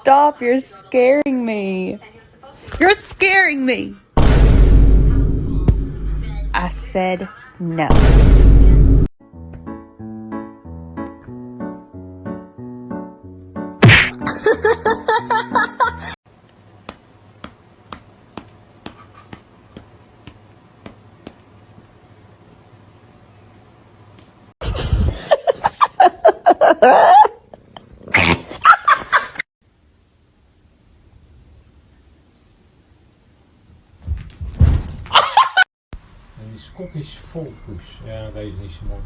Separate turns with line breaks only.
Stop, you're scaring me. You're scaring me. I said no.
En die Scottish Focus, ja, deze is niet zo mooi.